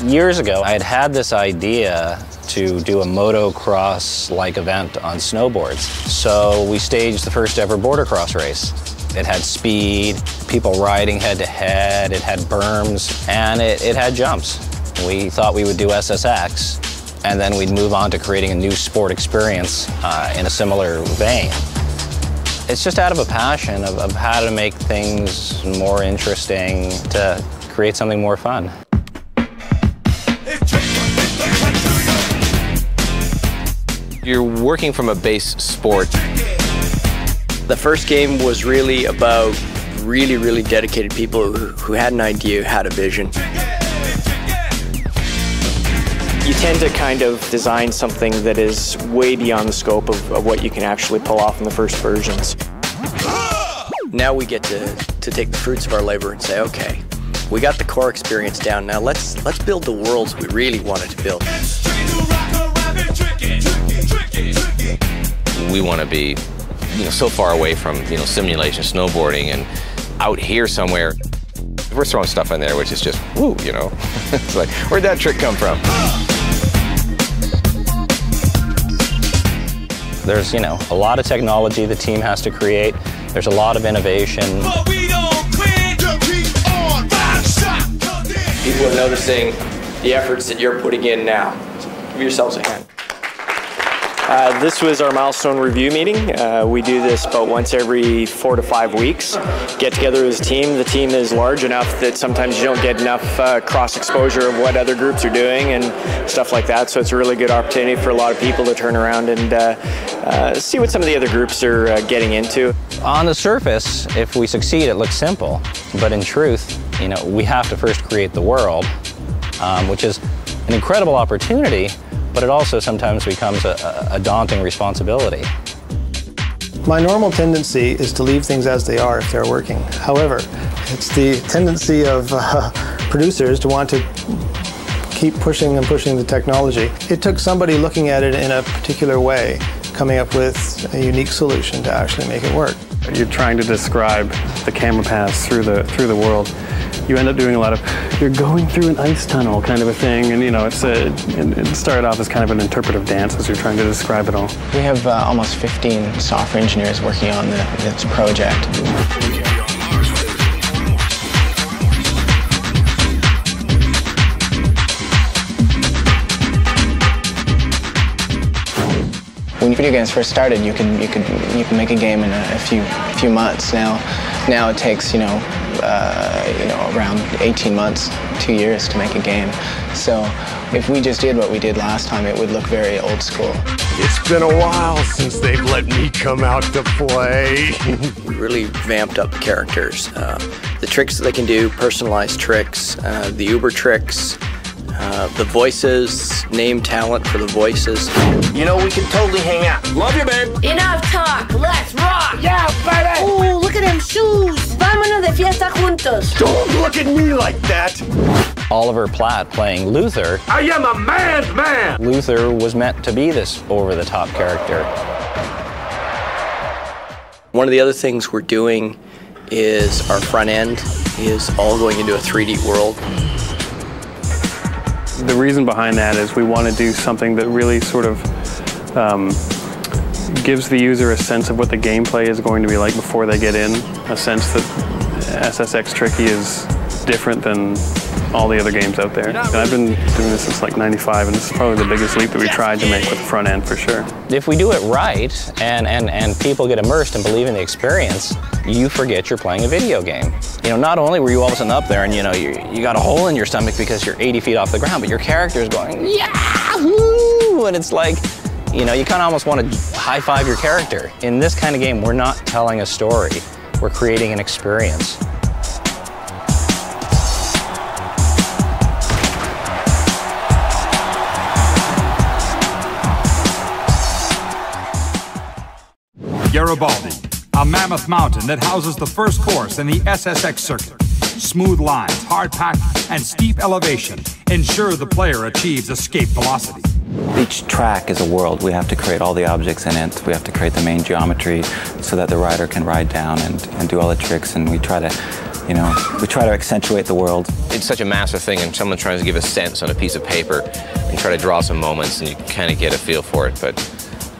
Years ago, I had this idea to do a motocross-like event on snowboards. So we staged the first ever border cross race. It had speed, people riding head-to-head, it had berms, and it had jumps. We thought we would do SSX, and then we'd move on to creating a new sport experience in a similar vein. It's just out of a passion of how to make things more interesting, to create something more fun. You're working from a base sport. The first game was really about really dedicated people who had an idea, had a vision. You tend to kind of design something that is way beyond the scope of what you can actually pull off in the first versions. Now we get to take the fruits of our labor and say, okay, we got the core experience down. Now let's build the worlds we really wanted to build. We want to be, so far away from, simulation snowboarding and out here somewhere. We're throwing stuff in there which is just, woo, It's like, where'd that trick come from? There's, a lot of technology the team has to create. There's a lot of innovation. But we don't quit, keep on, People are noticing the efforts that you're putting in now. So give yourselves a hand. This was our milestone review meeting. We do this about once every 4 to 5 weeks. Get together as a team. The team is large enough that sometimes you don't get enough cross exposure of what other groups are doing and stuff like that. So it's a really good opportunity for a lot of people to turn around and see what some of the other groups are getting into. On the surface, if we succeed, it looks simple. But in truth, we have to first create the world, which is an incredible opportunity, but it also sometimes becomes a daunting responsibility. My normal tendency is to leave things as they are if they're working. However, it's the tendency of producers to want to keep pushing and pushing the technology. It took somebody looking at it in a particular way, coming up with a unique solution to actually make it work. You're trying to describe the camera paths through the world. You end up doing a lot of, you're going through an ice tunnel kind of a thing, and it started off as kind of an interpretive dance as you're trying to describe it all. We have almost 15 software engineers working on this project. When video games first started, you can make a game in a few months. Now it takes around 18 months, 2 years to make a game. So if we just did what we did last time, it would look very old school. It's been a while since they've let me come out to play. We really vamped up the characters. The tricks that they can do, personalized tricks, the Uber tricks, the voices, name talent for the voices. We can totally hang out. Love you, babe. Enough talk, let's rock! Yeah, baby! Oh, look at them shoes! Vámonos de fiesta juntos! Don't look at me like that! Oliver Platt playing Luther. I am a man's man! Luther was meant to be this over-the-top character. One of the other things we're doing is our front end is all going into a 3D world. The reason behind that is we want to do something that really sort of gives the user a sense of what the gameplay is going to be like before they get in, a sense that SSX Tricky is different than all the other games out there. And I've been doing this since like '95, and this is probably the biggest leap that we tried to make with the front end for sure. If we do it right and people get immersed and believe in the experience, you forget you're playing a video game. Not only were you all of a sudden up there and you got a hole in your stomach because you're 80 feet off the ground, but your character is going, yahoo! And it's like, you kind of almost want to high-five your character. In this kind of game, we're not telling a story. We're creating an experience. Garibaldi, a mammoth mountain that houses the first course in the SSX circuit. Smooth lines, hard pack, and steep elevation ensure the player achieves escape velocity. Each track is a world. We have to create all the objects in it. We have to create the main geometry so that the rider can ride down and do all the tricks, and we try to You know, we try to accentuate the world. It's such a massive thing, and someone tries to give a sense on a piece of paper and try to draw some moments, and you kind of get a feel for it, but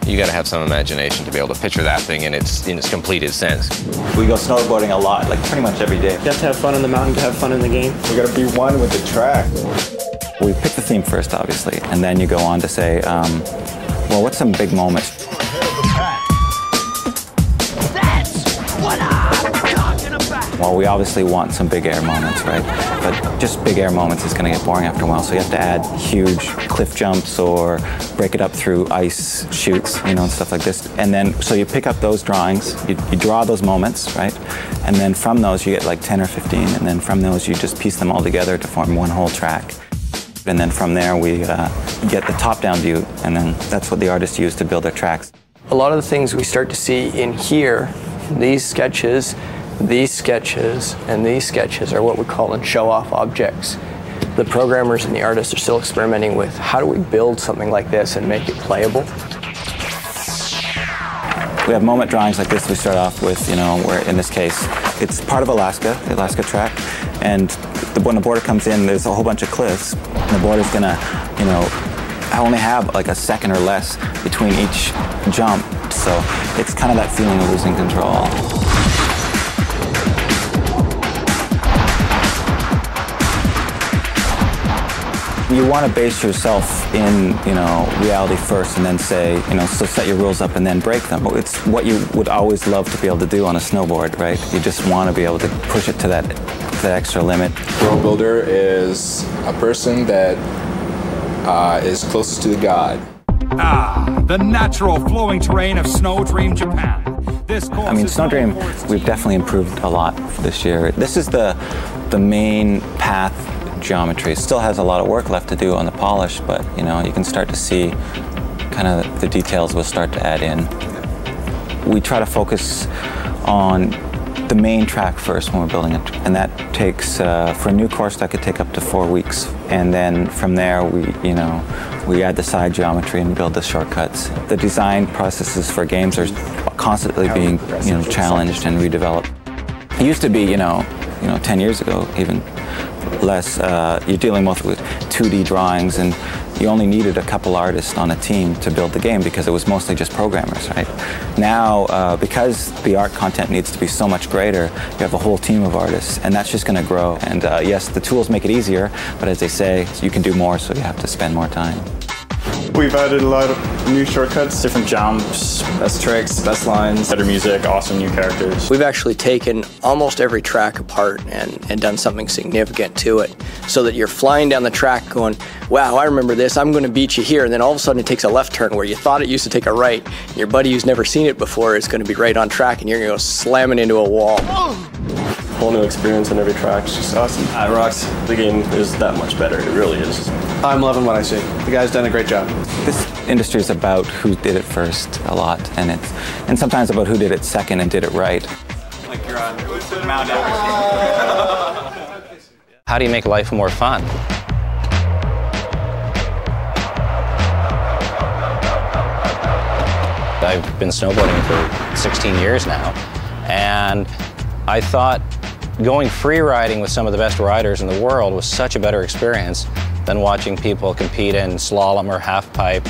you got to have some imagination to be able to picture that thing in its completed sense. We go snowboarding a lot, like pretty much every day. You have to have fun on the mountain to have fun in the game. We got to be one with the track. We pick the theme first, obviously, and then you go on to say, well, what's some big moments? Well, we obviously want some big air moments, right? But just big air moments is going to get boring after a while, so you have to add huge cliff jumps or break it up through ice chutes, you know, and stuff like this. And then, so you pick up those drawings, you draw those moments, right? And then from those you get like 10 or 15, and then from those you just piece them all together to form one whole track. And then from there we get the top-down view, and then that's what the artists use to build their tracks. A lot of the things we start to see in here, these sketches, and these sketches are what we call show-off objects. The programmers and the artists are still experimenting with how do we build something like this and make it playable. We have moment drawings like this we start off with, you know, where in this case, it's part of Alaska, the Alaska track, and when the border comes in, there's a whole bunch of cliffs, and the border's gonna, you know, only have like a second or less between each jump, so it's kind of that feeling of losing control. You want to base yourself in, you know, reality first, and then say, you know, so set your rules up and then break them. It's what you would always love to be able to do on a snowboard, right? You just want to be able to push it to that extra limit. World builder is a person that is closest to the god. Ah, the natural flowing terrain of Snow Dream, Japan. I mean, Snow Dream, we've definitely improved a lot this year. This is the main path geometry. It still has a lot of work left to do on the polish, but you know, you can start to see kind of the details we'll start to add in. We try to focus on the main track first when we're building it, and that takes, for a new course, that could take up to 4 weeks. And then from there, we add the side geometry and build the shortcuts. The design processes for games are constantly being, you know, challenged and redeveloped. It used to be, you know, 10 years ago, even less, you're dealing mostly with 2D drawings, and you only needed a couple artists on a team to build the game because it was mostly just programmers, right? Now, because the art content needs to be so much greater, you have a whole team of artists, and that's just going to grow. And yes, the tools make it easier, but as they say, you can do more, so you have to spend more time. We've added a lot of new shortcuts, different jumps, best tricks, best lines, better music, awesome new characters. We've actually taken almost every track apart and done something significant to it, so that you're flying down the track going, wow, I remember this, I'm going to beat you here, and then all of a sudden it takes a left turn where you thought it used to take a right. Your buddy who's never seen it before is going to be right on track, and you're going to go slamming into a wall. Whole new experience on every track. It's just awesome. It rocks. The game is that much better. It really is. I'm loving what I see. The guy's done a great job. This industry is about who did it first a lot, and sometimes about who did it second and did it right. Like you're on Mount Everest. How do you make life more fun? I've been snowboarding for 16 years now, and I thought going free riding with some of the best riders in the world was such a better experience than watching people compete in slalom or half pipe.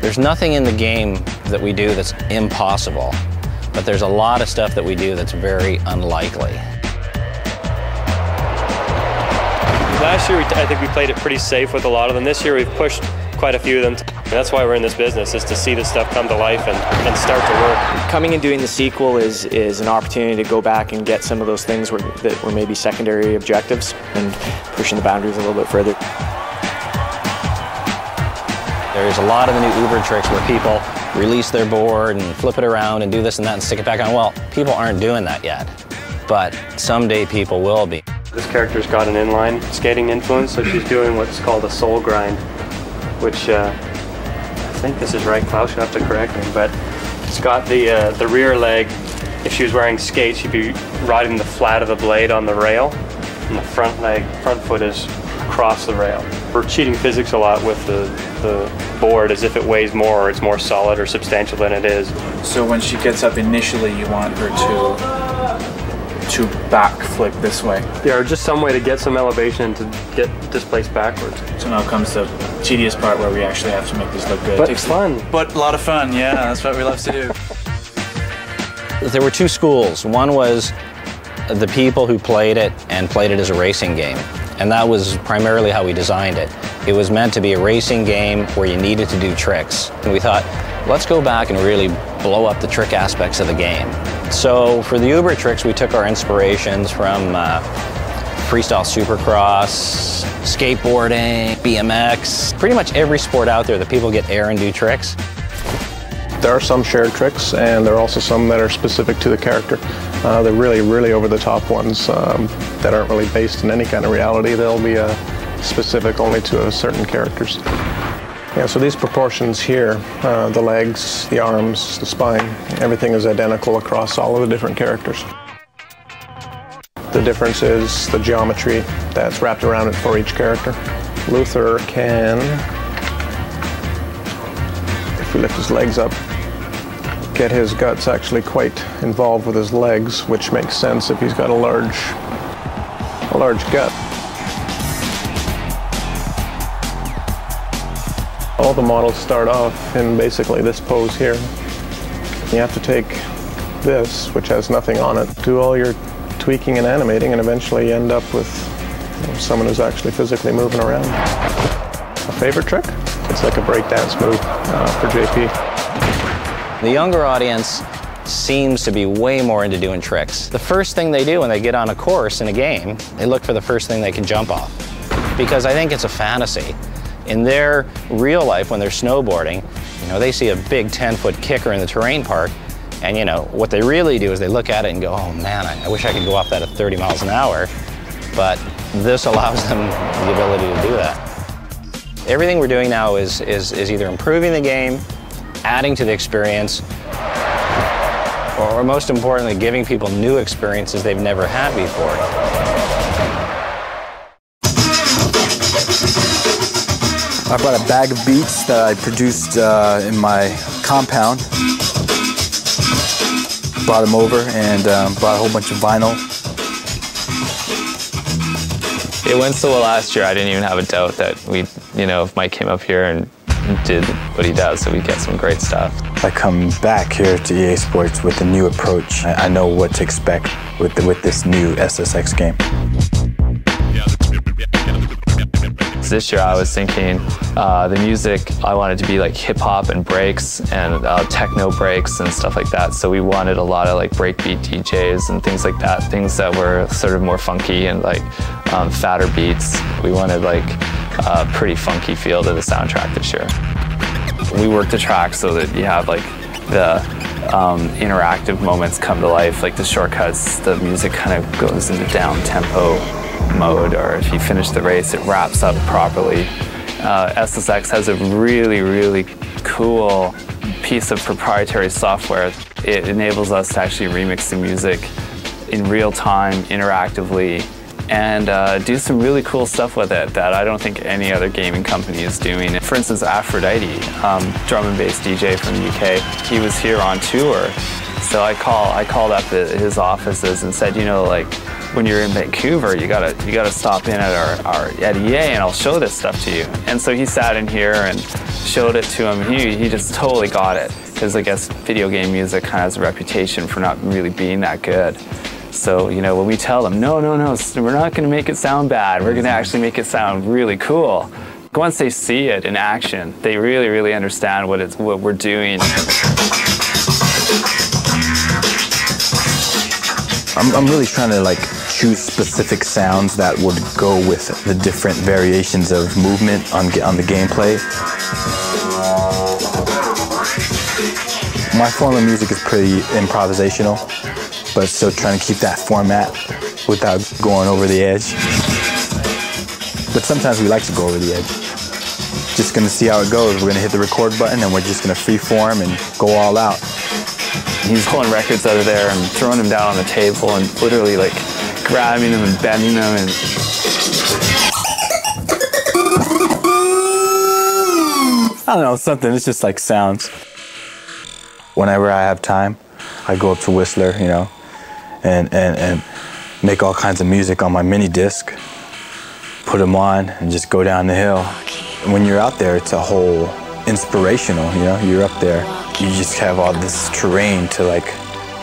There's nothing in the game that we do that's impossible, but there's a lot of stuff that we do that's very unlikely. Last year, I think we played it pretty safe with a lot of them. This year, we've pushed quite a few of them. That's why we're in this business, is to see this stuff come to life and start to work. Coming and doing the sequel is an opportunity to go back and get some of those things that were maybe secondary objectives and pushing the boundaries a little bit further. There's a lot of the new Uber tricks where people release their board and flip it around and do this and that and stick it back on. Well, people aren't doing that yet, but someday people will be. This character's got an inline skating influence, so she's doing what's called a soul grind, which I think this is right, Klaus, you'll have to correct me, but it's got the rear leg. If she was wearing skates, she'd be riding the flat of the blade on the rail, and the front foot is across the rail. We're cheating physics a lot with the board as if it weighs more or it's more solid or substantial than it is. So when she gets up initially, you want her to to backflip this way. Yeah, or just some way to get some elevation to get displaced backwards. So now comes the tedious part where we actually have to make this look good. But it's fun. But a lot of fun, yeah, that's what we love to do. There were two schools. One was the people who played it and played it as a racing game. And that was primarily how we designed it. It was meant to be a racing game where you needed to do tricks. And we thought, let's go back and really blow up the trick aspects of the game. So for the Uber tricks, we took our inspirations from freestyle supercross, skateboarding, BMX, pretty much every sport out there that people get air and do tricks. There are some shared tricks, and there are also some that are specific to the character. They're really, really over-the-top ones that aren't really based in any kind of reality. They'll be specific only to certain characters. Yeah, so these proportions here, the legs, the arms, the spine, everything is identical across all of the different characters. The difference is the geometry that's wrapped around it for each character. Luther can, if we lift his legs up, get his guts actually quite involved with his legs, which makes sense if he's got a large gut. All the models start off in basically this pose here. You have to take this, which has nothing on it, do all your tweaking and animating, and eventually you end up with someone who's actually physically moving around. A favorite trick? It's like a breakdance move for JP. The younger audience seems to be way more into doing tricks. The first thing they do when they get on a course in a game, they look for the first thing they can jump off. Because I think it's a fantasy. In their real life, when they're snowboarding, they see a big 10-foot kicker in the terrain park, and what they really do is they look at it and go, oh man, I wish I could go off that at 30 miles an hour. But this allows them the ability to do that. Everything we're doing now is either improving the game, adding to the experience, or most importantly, giving people new experiences they've never had before. I brought a bag of beats that I produced in my compound. Brought them over and brought a whole bunch of vinyl. It went so well last year, I didn't even have a doubt that if Mike came up here and did what he does, so we get some great stuff. I come back here to EA Sports with a new approach. I know what to expect with this new SSX game. This year I was thinking the music, I wanted to be like hip hop and breaks and techno breaks and stuff like that. So we wanted a lot of like breakbeat DJs and things like that, things that were sort of more funky and like fatter beats. We wanted like a pretty funky feel to the soundtrack this year. We worked the track so that you have like the interactive moments come to life, like the shortcuts, the music kind of goes into down tempo mode, or if you finish the race, it wraps up properly. SSX has a really, really cool piece of proprietary software. It enables us to actually remix the music in real time, interactively, and do some really cool stuff with it that I don't think any other gaming company is doing. For instance, Aphrodite, drum and bass DJ from the UK, he was here on tour. So I called up his offices and said, like, when you're in Vancouver, you gotta stop in at EA and I'll show this stuff to you. And so he sat in here and showed it to him. He just totally got it, because I guess video game music kind of has a reputation for not really being that good. So when we tell them, no, we're not gonna make it sound bad. We're gonna actually make it sound really cool. Once they see it in action, they really, really understand what we're doing. I'm really trying to choose specific sounds that would go with the different variations of movement on the gameplay. My form of music is pretty improvisational, but still trying to keep that format without going over the edge. But sometimes we like to go over the edge. Just gonna see how it goes. We're gonna hit the record button and we're just gonna freeform and go all out. He's pulling records out of there and throwing them down on the table and literally grabbing them and bending them and... I don't know, something, it's just like sounds. Whenever I have time, I go up to Whistler, and make all kinds of music on my mini disc, put them on, and just go down the hill. And when you're out there, it's a whole inspirational, you know? You're up there, you just have all this terrain to like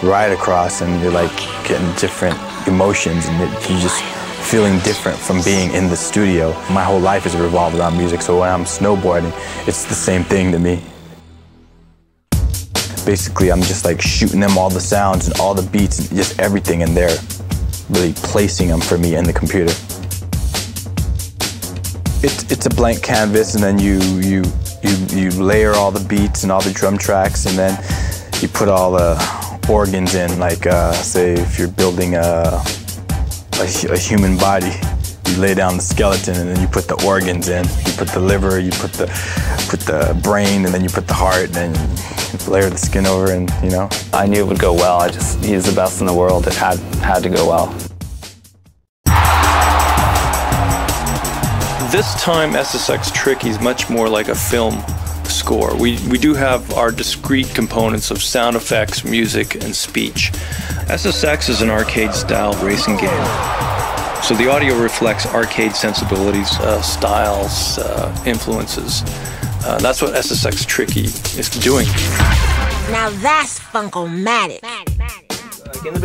ride across, and you're like getting different emotions, and you're just feeling different from being in the studio. My whole life is revolved around music, so when I'm snowboarding, it's the same thing to me. Basically, I'm just like shooting them all the sounds and all the beats and just everything in there, really placing them for me in the computer. It's a blank canvas, and then you layer all the beats and all the drum tracks, and then you put all the organs in, like say if you're building a human body, you lay down the skeleton and then you put the organs in. You put the liver, you put the brain, and then you put the heart, and then you layer the skin over, and you know. I knew it would go well. He's the best in the world. It had to go well. This time SSX Tricky is much more like a film score. We do have our discrete components of sound effects, music, and speech. SSX is an arcade-style racing game. So the audio reflects arcade sensibilities, styles, influences. That's what SSX Tricky is doing. Now that's Funko-matic.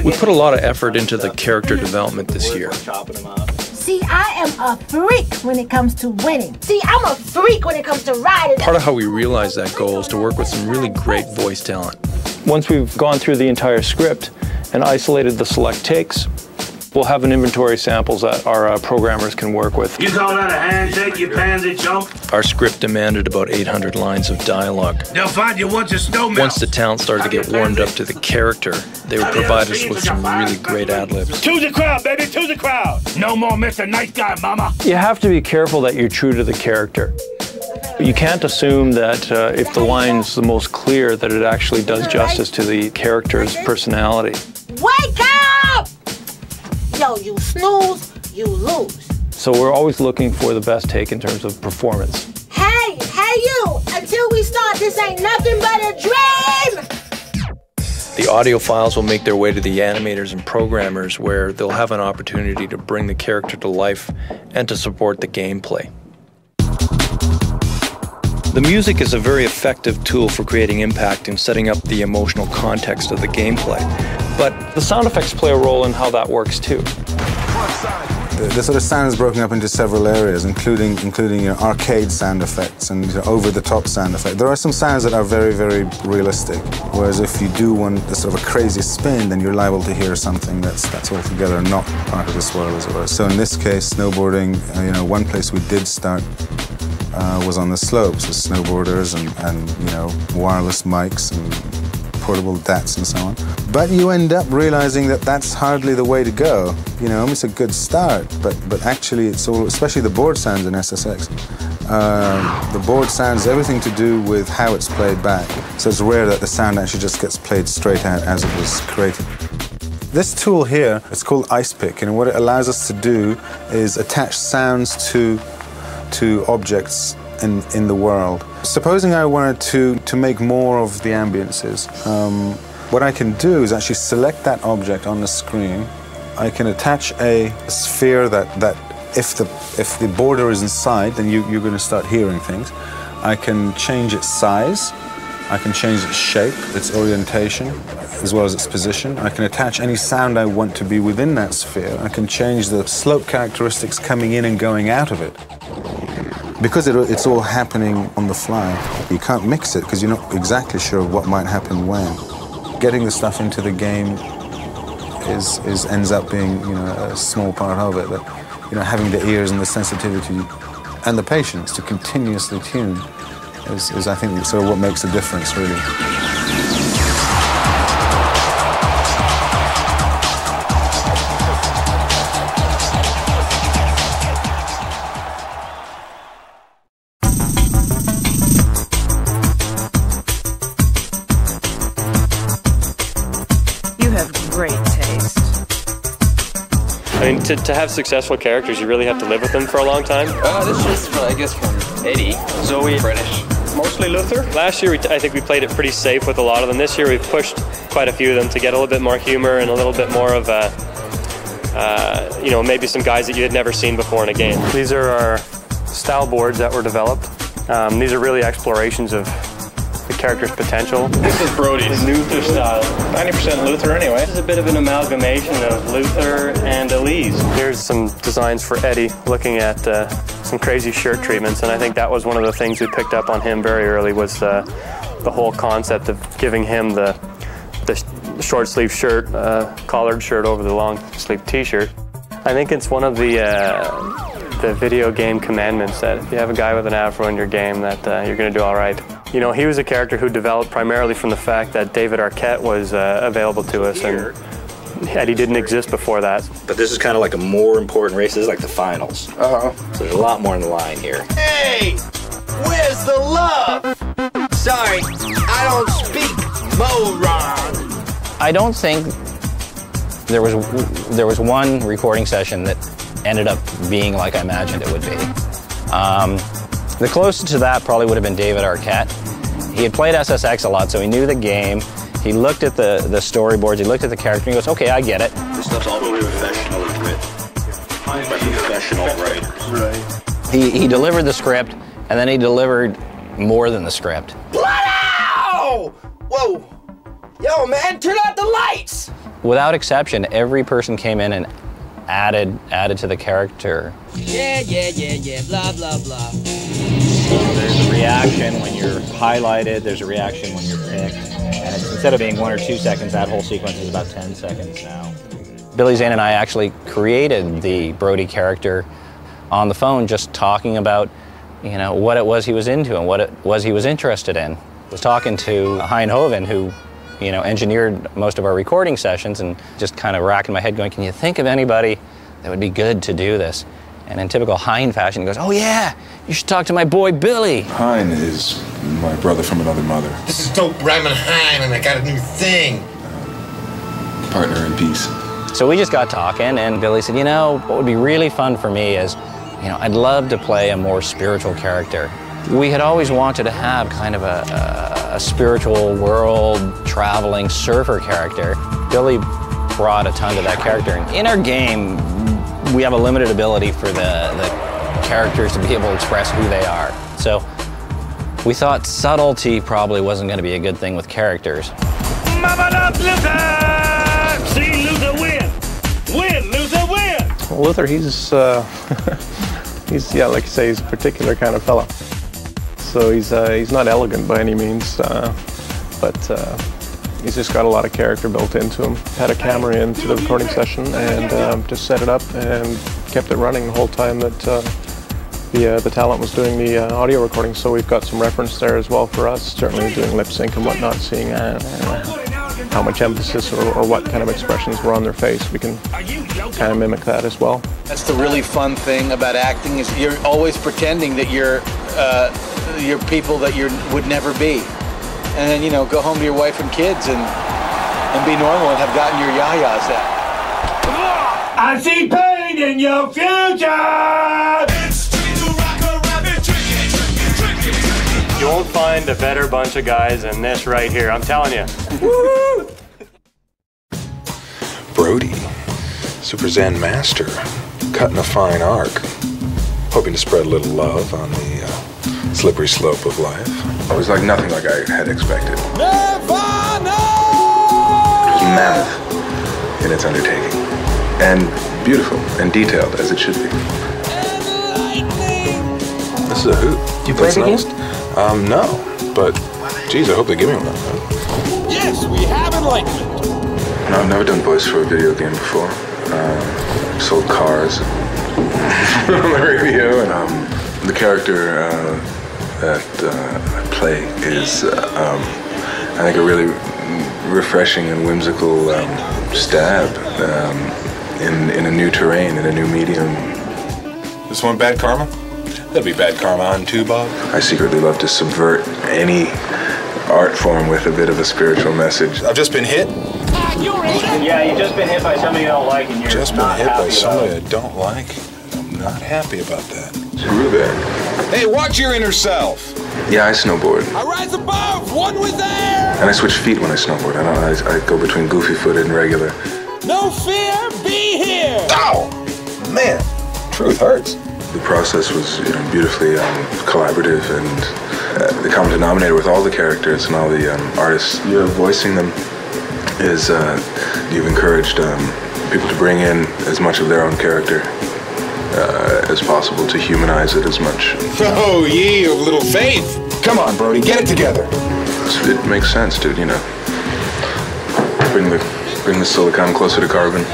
We put a lot of effort into the character development this year. See, I am a freak when it comes to winning. See, I'm a freak when it comes to riding. Part of how we realize that goal is to work with some really great voice talent. Once we've gone through the entire script and isolated the select takes, we'll have an inventory samples that our programmers can work with. You call that a handshake, you pansy chump? Our script demanded about 800 lines of dialogue. They'll find you once a snowmelt. Once the talent started to get warmed up to the character, they would provide us with some really great ad-libs. To the crowd, baby, to the crowd. No more Mr. Nice Guy, mama. You have to be careful that you're true to the character. You can't assume that if the line's the most clear that it actually does justice to the character's personality. Wake up! Yo, you snooze, you lose. So we're always looking for the best take in terms of performance. Hey you! Until we start, this ain't nothing but a dream! The audio files will make their way to the animators and programmers, where they'll have an opportunity to bring the character to life and to support the gameplay. The music is a very effective tool for creating impact and setting up the emotional context of the gameplay. But the sound effects play a role in how that works too. The sort of sound is broken up into several areas, including arcade sound effects and over-the-top sound effects. There are some sounds that are very, very realistic, whereas if you do one sort of a crazy spin, then you're liable to hear something that's altogether not part of the swirl, as it were. So in this case, snowboarding, one place we did start was on the slopes with snowboarders and wireless mics and portable DATs and so on. But you end up realizing that that's hardly the way to go. It's a good start, but actually it's all, especially the board sounds in SSX. The board sounds everything to do with how it's played back. So it's rare that the sound actually just gets played straight out as it was created. This tool here, it's called Ice Pick, and what it allows us to do is attach sounds to objects in the world. Supposing I wanted to make more of the ambiences, what I can do is actually select that object on the screen. I can attach a sphere that if the border is inside, then you're going to start hearing things. I can change its size. I can change its shape, its orientation, as well as its position. I can attach any sound I want to be within that sphere. I can change the slope characteristics coming in and going out of it. Because it's all happening on the fly, you can't mix it because you're not exactly sure what might happen when. Getting the stuff into the game ends up being a small part of it, but having the ears and the sensitivity and the patience to continuously tune is I think sort of what makes the difference, really. To have successful characters, you really have to live with them for a long time. This is, I guess, from Eddie. Zoe. British. Mostly Luther. Last year, I think we played it pretty safe with a lot of them. This year, we've pushed quite a few of them to get a little bit more humor and a little bit more of you know, maybe some guys that you had never seen before in a game. These are our style boards that were developed. These are really explorations of the character's potential. This is Brodi's Luther style. 90% Luther anyway. This is a bit of an amalgamation of Luther and Elise. Here's some designs for Eddie, looking at some crazy shirt treatments, and I think that was one of the things we picked up on him very early, was the whole concept of giving him the short sleeve shirt, collared shirt over the long sleeve t-shirt. I think it's one of the video game commandments that if you have a guy with an afro in your game, that you're going to do all right. You know, he was a character who developed primarily from the fact that David Arquette was available to us, and Eddie didn't exist before that. But this is kind of like a more important race. This is like the finals. So there's a lot more in the line here. Hey, where's the love? Sorry, I don't speak moron. I don't think there was one recording session that ended up being like I imagined it would be. The closest to that probably would have been David Arquette. He had played SSX a lot, so he knew the game. He looked at the storyboards, he looked at the character, and he goes, okay, I get it. This stuff's all really professionally written by professional writers. Right. He delivered the script, and then he delivered more than the script. Wow! Whoa! Yo, man, turn out the lights! Without exception, every person came in and added to the character. Yeah, blah, blah, blah. There's a reaction when you're highlighted, there's a reaction when you're picked, and instead of being 1 or 2 seconds, that whole sequence is about 10 seconds now. Billy Zane and I actually created the Brodi character on the phone, just talking about, you know, what it was he was into and what it was he was interested in. I was talking to Hein Hoven, who, you know, engineered most of our recording sessions, and just kind of racking my head going, can you think of anybody that would be good to do this? And in typical Hein fashion, he goes, oh yeah, you should talk to my boy Billy. Hein is my brother from another mother. This is Dope Raymond Hein, and I got a new thing. Partner in peace. So we just got talking, and Billy said, you know, what would be really fun for me is, you know, I'd love to play a more spiritual character. We had always wanted to have kind of a spiritual world traveling surfer character. Billy brought a ton to that character. And in our game, we have a limited ability for the characters to be able to express who they are. So we thought subtlety probably wasn't going to be a good thing with characters. See Luther win! Win, Luther, win! Luther, he's yeah, like you say, he's a particular kind of fella. So he's not elegant by any means, but he's just got a lot of character built into him. Had a camera into the recording session and just set it up and kept it running the whole time that the talent was doing the audio recording. So we've got some reference there as well for us, certainly doing lip sync and whatnot, seeing how much emphasis or what kind of expressions were on their face. We can kind of mimic that as well. That's the really fun thing about acting, is you're always pretending that you're people that you would never be. And then, you know, go home to your wife and kids and be normal and have gotten your yayas out. I see pain in your future! You won't find a better bunch of guys than this right here, I'm telling you. Brodi, Super Zen Master, cutting a fine arc, hoping to spread a little love on the slippery slope of life. It was like nothing like I had expected. It was mammoth in its undertaking, and beautiful and detailed as it should be. This is a hoot. Do you play the game? No, but geez, I hope they give me one. Yes, we have enlightenment. No, I've never done voice for a video game before. Sold cars on the radio, and the character that I play is, I think, a really refreshing and whimsical stab in a new terrain, in a new medium. This one bad karma? That'd be bad karma on too, Bob. I secretly love to subvert any art form with a bit of a spiritual message. I've just been hit. Yeah, you've just been hit by somebody you don't like, and you're Just been hit by somebody I don't like. I'm not happy about that. Screw that. Hey, watch your inner self. Yeah, I snowboard. I rise above, one with air! And I switch feet when I snowboard. I go between goofy-footed and regular. No fear, be here! Ow! Man, truth hurts. The process was beautifully collaborative, and the common denominator with all the characters and all the artists voicing them is you've encouraged people to bring in as much of their own character as possible, to humanize it as much. Oh, ye of little faith! Come on, Brody, get it together. It makes sense, dude, you know. Bring the silicon closer to carbon.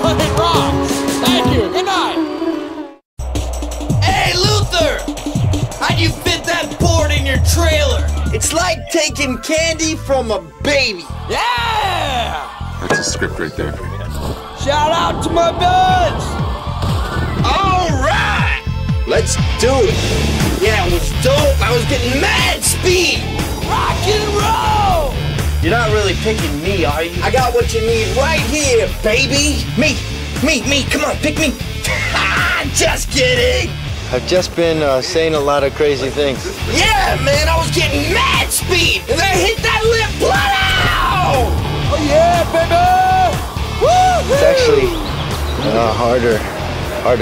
But it rocks! Thank you, good night! Hey, Luther! How'd you fit that board in your trailer? It's like taking candy from a baby. Yeah! That's a script right there. Shout out to my buds! All right! Let's do it! Yeah, it was dope. I was getting mad speed! Rock and roll! You're not really picking me, are you? I got what you need right here, baby! Me! Come on, pick me! Just kidding! I've just been saying a lot of crazy things. Yeah, man, I was getting mad speed! And then I hit that lip, blood out! Oh yeah, baby! Woo-hoo! It's actually harder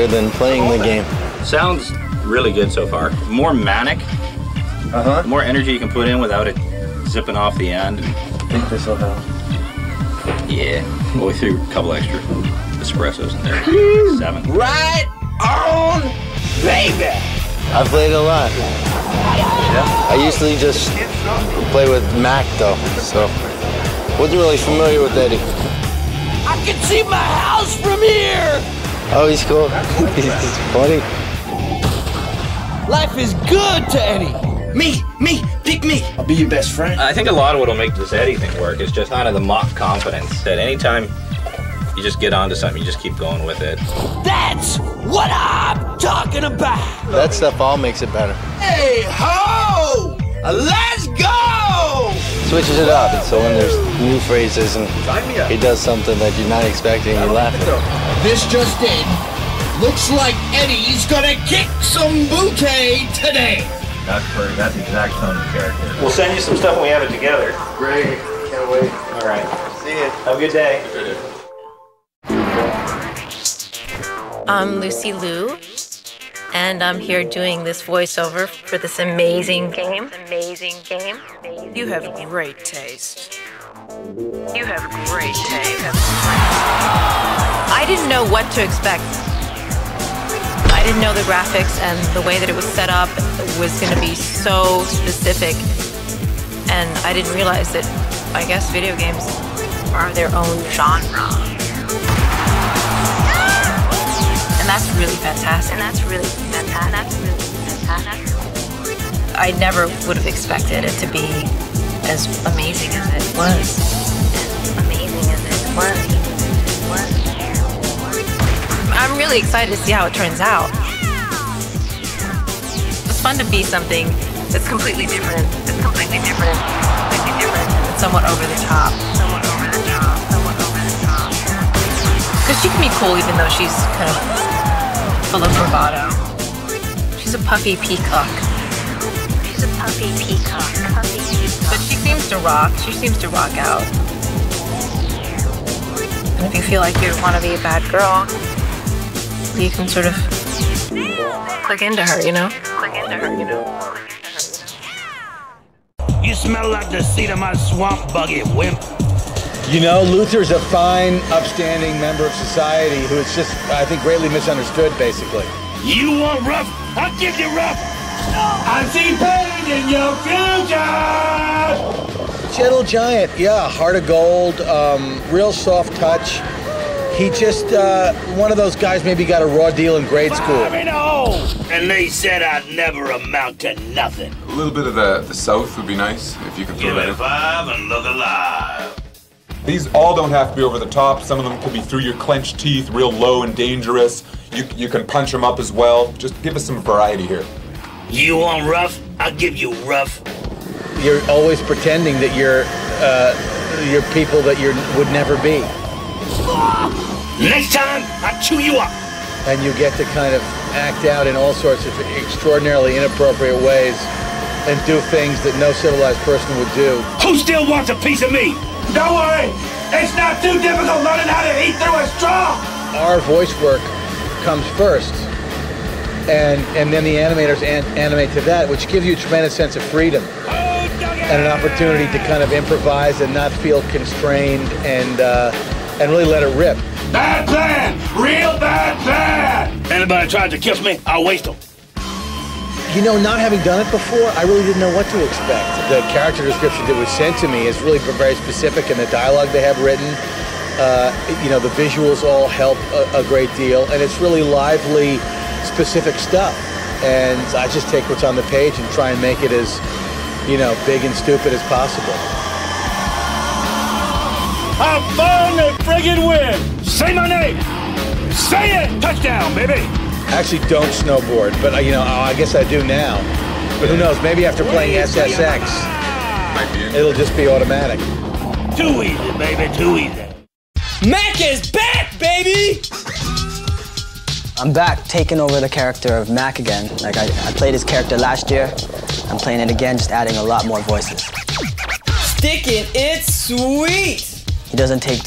than playing the game. Sounds really good so far. More manic. The more energy you can put in without it zipping off the end. I think this will help. Yeah. Well, we threw a couple extra espressos in there. 7. Right on, baby! I've played a lot. I usually just play with Mac though, so wasn't really familiar with Eddie. I can see my house from here! Oh, he's cool. He's funny. Life is good to Eddie. Me, pick me. I'll be your best friend. I think a lot of what'll make this Eddie thing work is just kind of the mock confidence that anytime you just get onto something, you just keep going with it. That's what I'm talking about. That stuff all makes it better. Hey ho! Let's go! Switches it up, and so when there's new phrases and he does something that you're not expecting, you laugh at it. This just in. Looks like Eddie's gonna kick some booty today. That's the exact tone of the character. We'll send you some stuff when we have it together. Great, can't wait. All right. See you. Have a good day. I'm Lucy Liu, and I'm here doing this voiceover for this amazing game. You have great taste. You have great taste. I didn't know what to expect. I didn't know the graphics and the way that it was set up was going to be so specific. And I didn't realize that, I guess, video games are their own genre. And that's really fantastic. I never would have expected it to be as amazing as it was. I'm really excited to see how it turns out. It's fun to be something that's completely different. And somewhat over the top. Because she can be cool even though she's kind of full of bravado. She's a puffy peacock. But she seems to rock. She seems to rock out. And if you feel like you want to be a bad girl, you can sort of click into her, you know? You smell like the seat of my swamp buggy, wimp. You know, Luther's a fine, upstanding member of society who is just, I think, greatly misunderstood, basically. You want rough? I'll give you rough. I see pain in your future. Gentle giant, yeah, heart of gold, real soft touch. He just, one of those guys maybe got a raw deal in grade school. 5-0, and they said I'd never amount to nothing. A little bit of the South would be nice if you could throw that in. 5 and look alive. These all don't have to be over the top. Some of them could be through your clenched teeth, real low and dangerous. You can punch them up as well. Just give us some variety here. You want rough? I'll give you rough. You're always pretending that you're people that you would never be. Next time, I'll chew you up. And you get to kind of act out in all sorts of extraordinarily inappropriate ways and do things that no civilized person would do. Who still wants a piece of me? Don't worry, It's not too difficult learning how to eat through a straw. Our voice work comes first, and then the animators animate to that, which gives you a tremendous sense of freedom and an opportunity to kind of improvise and not feel constrained and really let it rip. Bad plan! Real bad plan! Anybody tries to kiss me, I'll waste them. You know, not having done it before, I really didn't know what to expect. The character description that was sent to me is really very specific, and the dialogue they have written, you know, the visuals all help a great deal, and it's really lively, specific stuff. And I just take what's on the page and try and make it as, you know, big and stupid as possible. Have fun and friggin' win! Say my name! Say it! Touchdown, baby! I actually don't snowboard, but you know, I guess I do now. But who knows, maybe after playing SSX, it'll just be automatic. Too easy, baby, too easy. Mac is back, baby! I'm back taking over the character of Mac again. Like I played his character last year. I'm playing it again, just adding a lot more voices. Sticking it sweet! He doesn't take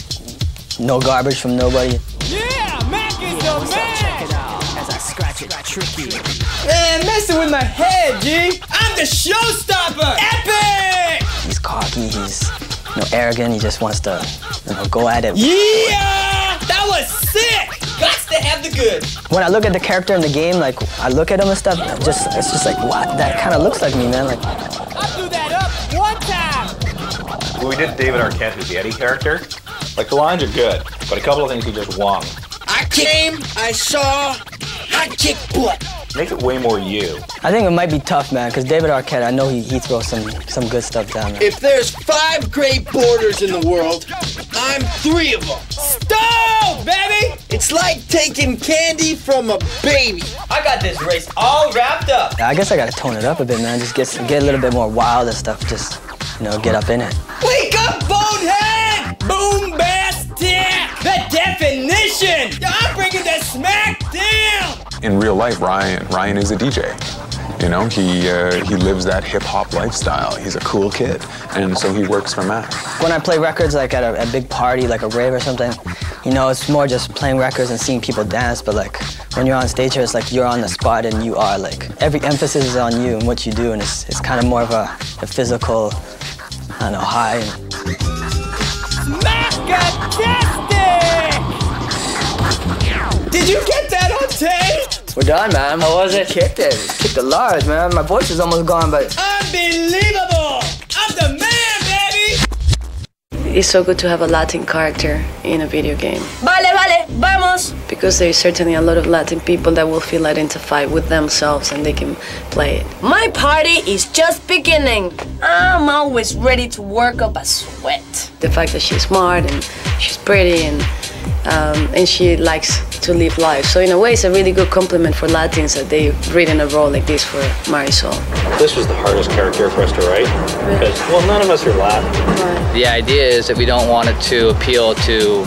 no garbage from nobody. Yeah, Mac is the man! Check it out as I scratch it tricky. Man, messing with my head, G! I'm the showstopper! Epic! He's cocky, he's arrogant, he just wants to go at it. Yeah! That was sick! Gots to have the goods! When I look at the character in the game, like I look at him and stuff, it's just like, what? That kind of looks like me, man. Like, I blew that up one time! When we did David Arquette, who's the Eddie character, like the lines are good, but a couple of things he just wrong. I came, I saw, I kicked butt. Make it way more you. I think it might be tough, man, because David Arquette, I know he throws some good stuff down there. If there's 5 great boarders in the world, I'm 3 of them. Stop, baby! It's like taking candy from a baby. I got this race all wrapped up. I guess I gotta tone it up a bit, man. Just get a little bit more wild and stuff. Just, get up in it. Wake up, bonehead! Boom-bastic! The definition! Yo, I'm bringing that smack down! In real life, Ryan is a DJ. You know, he lives that hip-hop lifestyle. He's a cool kid, and so he works for Mac. When I play records like at a big party, like a rave or something, it's more just playing records and seeing people dance, but like when you're on stage here, it's like you're on the spot and you are like, every emphasis is on you and what you do, and it's kind of more of a physical, I don't know, high. Smack-a-tastic! Did you get that on tape? We're done, man. How was it? Kicked it. Kicked it large, man. My voice is almost gone, but... Unbelievable! I'm the man, baby! It's so good to have a Latin character in a video game. Vale, vamos! Because there's certainly a lot of Latin people that will feel identified with themselves and they can play it. My party is just beginning. I'm always ready to work up a sweat. The fact that she's smart and she's pretty and she likes to live life. So in a way, it's a really good compliment for Latins that they've written a role like this for Marisol. This was the hardest character for us to write because, well, none of us are Latin. Right. The idea is that we don't want it to appeal to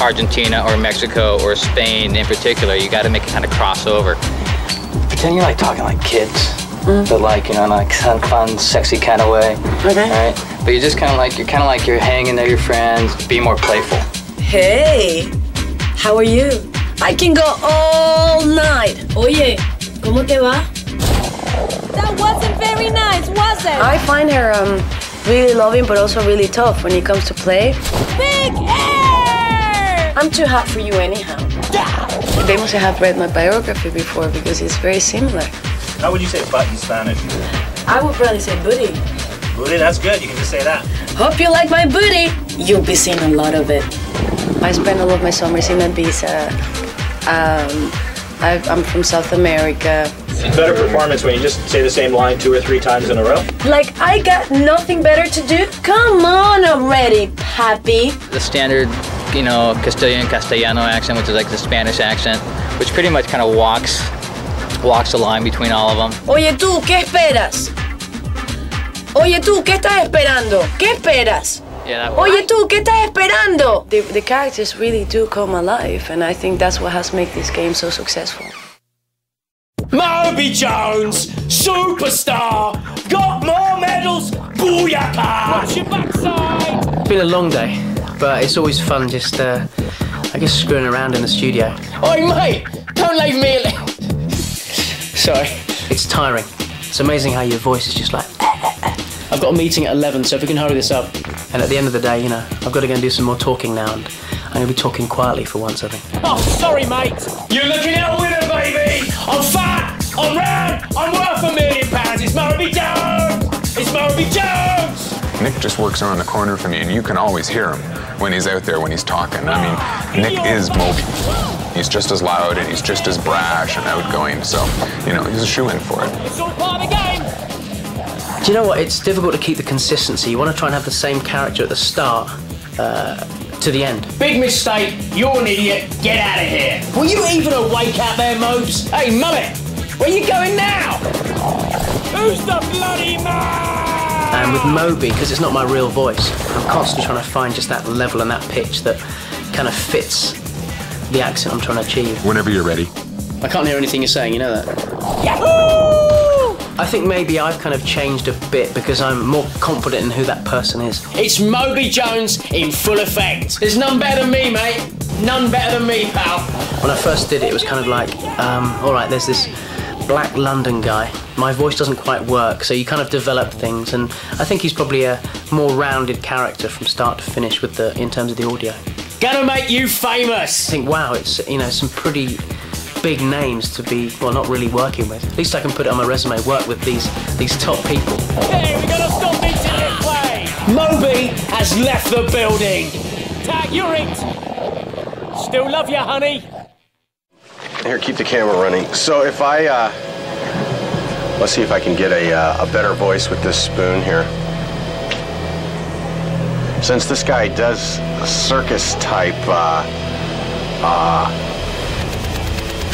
Argentina or Mexico or Spain in particular. You got to make it kind of crossover. Pretend you're like talking like kids, but like, in like some fun, sexy kind of way. Okay. Right? But you're just kind of like you're hanging there, your friends, be more playful. Hey, how are you? I can go all night. Oye, ¿cómo te va? That wasn't very nice, was it? I find her really loving, but also really tough when it comes to play. Big air! I'm too hot for you anyhow. They must have read my biography before because it's very similar. How would you say butt in Spanish? I would probably say booty. Booty, that's good. You can just say that. Hope you like my booty. You'll be seeing a lot of it. I spend all of my summers in Ibiza. I'm from South America. It's better performance when you just say the same line 2 or 3 times in a row. Like, I got nothing better to do? Come on already, papi. The standard, Castilian Castellano accent, which is like the Spanish accent, which pretty much kind of walks the line between all of them. Oye, tú, ¿qué esperas? Oye, tú, ¿qué estás esperando? ¿Qué esperas? Yeah, Oye, tú, ¿qué estás esperando? The characters really do come alive, and I think that's what has made this game so successful. Moby Jones, superstar, got more medals, booyaka! Watch your backside! It's been a long day. but it's always fun just, I guess, screwing around in the studio. Oi, mate! Don't leave me alone! Sorry. It's tiring. It's amazing how your voice is just like... I've got a meeting at 11, so if we can hurry this up. And at the end of the day, you know, I've got to go and do some more talking now, and I'm going to be talking quietly for once, I think. Oh, sorry, mate! You're looking at a winner, baby! I'm fat! I'm round! I'm worth £1 million! It's Moby Jones! It's Moby Jones! Nick just works around the corner from you, and you can always hear him when he's out there, when he's talking. I mean, Nick is Moby. He's just as loud, and he's just as brash and outgoing, so, you know, he's a shoo-in for it. It's all part of the game! Do you know what? It's difficult to keep the consistency. You want to try and have the same character at the start to the end. Big mistake. You're an idiot. Get out of here. Were you even awake out there, Mobes? Hey, mullet, where you going now? Who's the bloody man? And with Moby, because it's not my real voice, I'm constantly trying to find just that level and that pitch that kind of fits the accent I'm trying to achieve. Whenever you're ready. I can't hear anything you're saying, you know that? Yahoo! I think maybe I've kind of changed a bit because I'm more confident in who that person is. It's Moby Jones in full effect. There's none better than me, mate. None better than me, pal. When I first did it, it was kind of like, all right, there's this black London guy. My voice doesn't quite work, so you kind of develop things, and I think he's probably a more rounded character from start to finish with in terms of the audio. Gonna make you famous! I think, wow, it's, you know, some pretty big names to be, well, not really working with. At least I can put it on my resume, work with these top people. Hey, we gotta stop eating this play! Moby has left the building! Tag, you're it! Still love you, honey! Here, keep the camera running. So if I, let's see if I can get a better voice with this spoon here. Since this guy does circus type,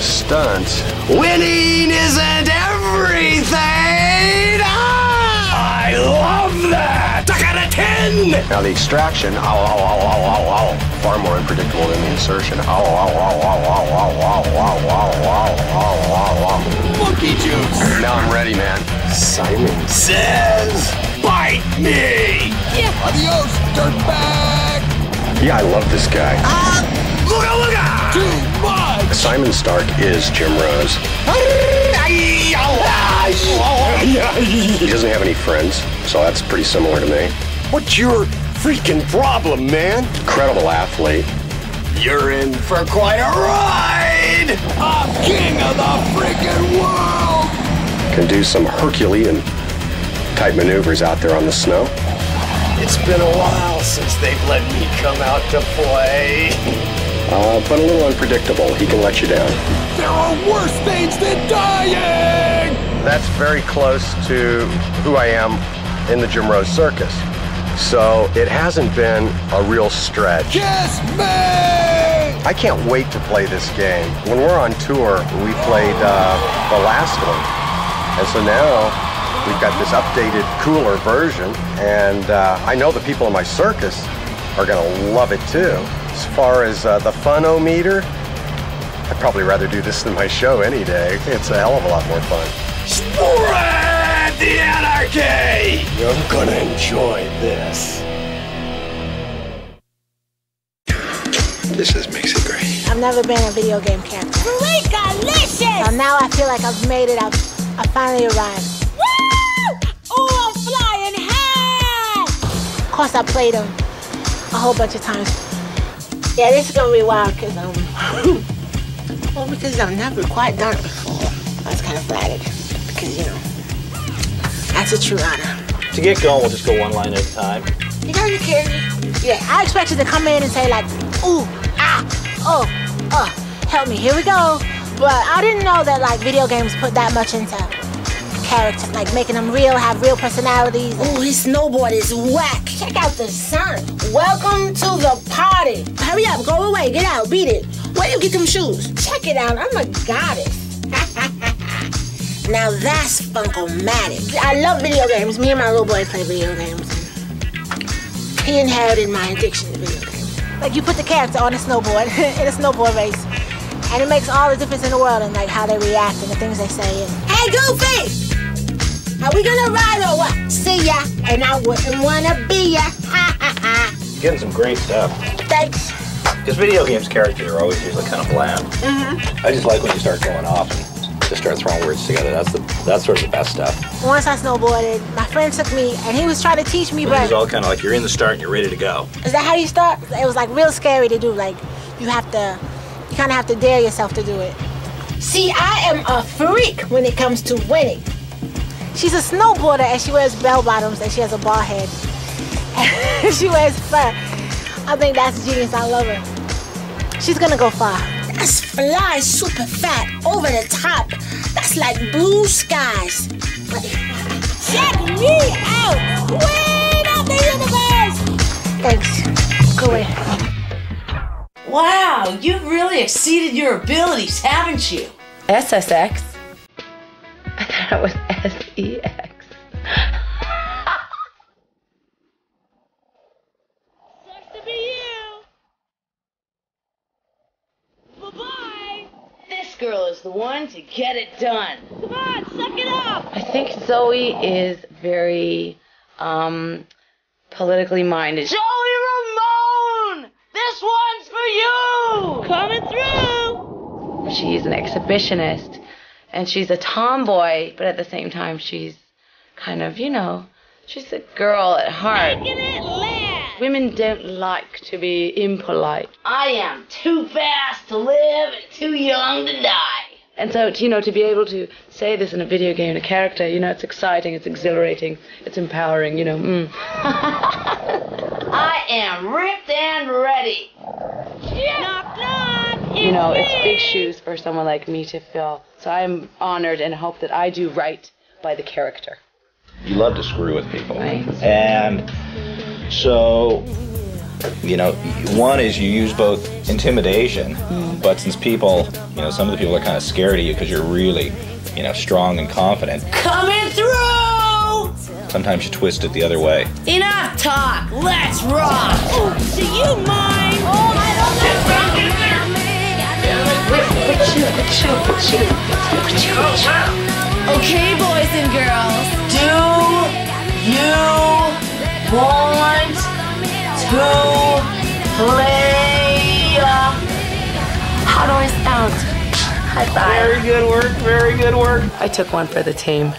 stunts. Winning isn't everything! I love that! 10 out of 10! Now the extraction, far more unpredictable than the insertion. Monkey juice! Now I'm ready, man. Psymon says, bite me! Yeah. Adios, dirtbag! Yeah, I love this guy. Look out! Too much! Simon Stark is Jim Rose. He doesn't have any friends, so that's pretty similar to me. What's your freaking problem, man? Incredible athlete. You're in for quite a ride! I'm king of the freaking world! Can do some Herculean type maneuvers out there on the snow. It's been a while since they've let me come out to play. But a little unpredictable. He can let you down. There are worse things than dying! That's very close to who I am in the Jim Rose Circus. So it hasn't been a real stretch. Kiss me! I can't wait to play this game. When we're on tour, we played the last one. And so now we've got this updated, cooler version. And I know the people in my circus are going to love it too. As far as the fun-o-meter, I'd probably rather do this than my show any day. It's a hell of a lot more fun. Spread the anarchy! You're gonna enjoy this. This makes it great. I've never been a video game character. Freakalicious! So now I feel like I've made it. I finally arrived. Woo! Ooh, I'm flying high! Of course, I played them a whole bunch of times. Yeah, this is gonna be wild because well, because I've never quite done it before. I was kind of flattered because, you know, that's a true honor. To get going, we'll just go one line at a time. You gotta be kidding me. Yeah, I expected to come in and say like, ooh, ah, oh, help me, here we go. But I didn't know that like video games put that much into character, like making them real, have real personalities. Ooh, his snowboard is whack. Check out the sun. Welcome to the party. Hurry up, go away, get out, beat it. Where you get them shoes? Check it out, I'm a goddess. Now that's Funko-matic. I love video games. Me and my little boy play video games. He inherited my addiction to video games. Like you put the character on a snowboard in a snowboard race, and it makes all the difference in the world in like how they react and the things they say. And, hey, Goofy! Are we gonna ride or what? See ya, and I wouldn't wanna be ya. getting some great stuff. Thanks. Because video games characters are always usually kind of bland. I just like when you start going off and just start throwing words together. That's sort of the best stuff. Once I snowboarded, my friend took me and he was trying to teach me, but It's all kind of like you're in the start and you're ready to go. Is that how you start? It was like real scary to do. Like you kind of have to dare yourself to do it. See, I am a freak when it comes to winning. She's a snowboarder and she wears bell bottoms and she has a bald head. She wears fur. I think that's genius. I love her. She's gonna go far. That's fly, super fat, over the top. That's like blue skies. Check me out! Queen of the universe! Thanks. Go away. Wow, you've really exceeded your abilities, haven't you? SSX? I thought it was SEX. This girl is the one to get it done. Come on, suck it up! I think Zoe is very politically minded. Joey Ramone! This one's for you! Coming through! She's an exhibitionist and she's a tomboy, but at the same time she's kind of, you know, she's a girl at heart. Women don't like to be impolite. I am too fast to live and too young to die. And so, you know, to be able to say this in a video game, in a character, you know, it's exciting, it's exhilarating, it's empowering, you know. I am ripped and ready. Knock, knock. You know, it's big shoes for someone like me to fill. So I'm honored and hope that I do right by the character. You love to screw with people. Right. And so, you know, one is you use both intimidation, but since people, you know, some of the people are kind of scared of you because you're really, you know, strong and confident. Coming through! Sometimes you twist it the other way. Enough talk, let's rock! Do you mind? Oh, I don't know. Okay, boys and girls, do you want to play? How do I sound? High five. Very good work, very good work. I took one for the team.